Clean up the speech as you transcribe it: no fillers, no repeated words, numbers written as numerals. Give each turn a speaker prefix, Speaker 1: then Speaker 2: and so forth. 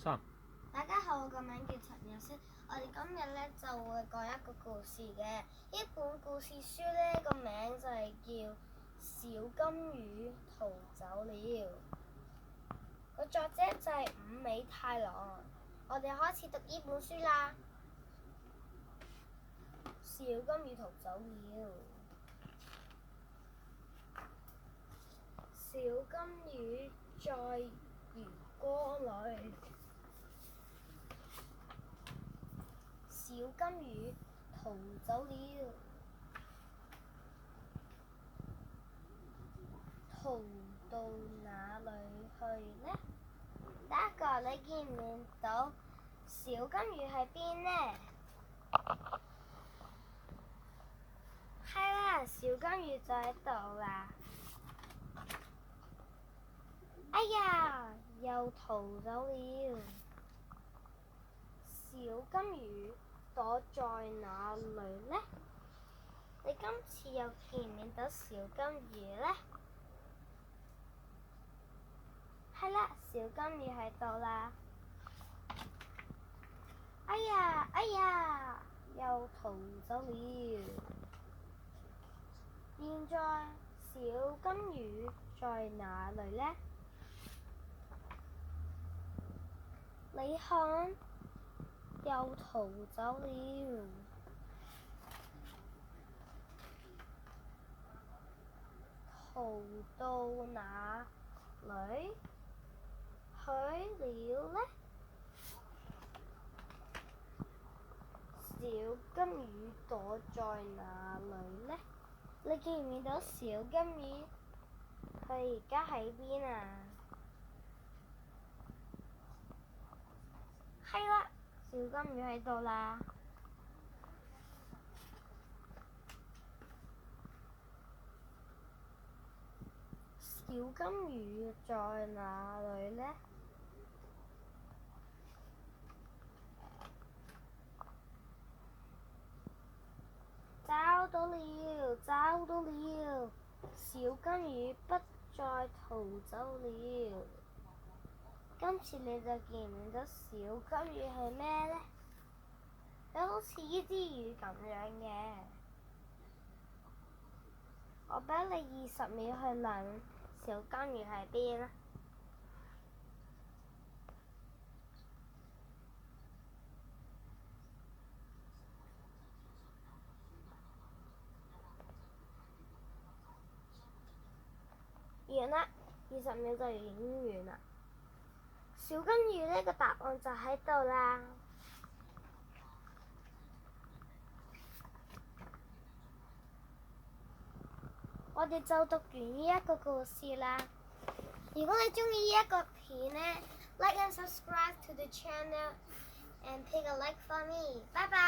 Speaker 1: 三。
Speaker 2: 大家好，我個名叫陳日升，我哋今日咧就會講一個故事嘅。呢本故事書咧個名就係叫《小金魚逃走了》，個作者就係伍美太郎。我哋開始讀呢本書啦。小金魚逃走了。小金魚在魚缸裏。小金魚逃走了，逃到哪裏去呢？第一個，你見唔見到小金魚喺邊呢？係啦，小金魚就喺度啦。哎呀，又逃走了。小金魚躲在哪裏呢？你今次又見唔見到小金魚呢？係啦，小金魚喺度啦。哎呀，哎呀，又逃走了。現在小金魚在哪裏呢？你看，又逃走了。逃到哪裏去了呢？小金魚躲在哪裏呢？你見唔見到小金魚？佢而家喺邊啊？係啦，小金魚喺度啦。小金魚在哪裏呢？找到了，找到了！小金魚不再逃走了。今次你就見唔見到小金魚係咩呢？佢好似呢啲魚咁樣嘅。我俾你20秒去諗小金魚喺邊啦。完啦，20秒就已經完啦。小金魚呢個答案就喺度啦。我哋就讀完呢一個故事啦。如果你鍾意呢一個片呢 ，like and subscribe to the channel and take a like for me。拜拜。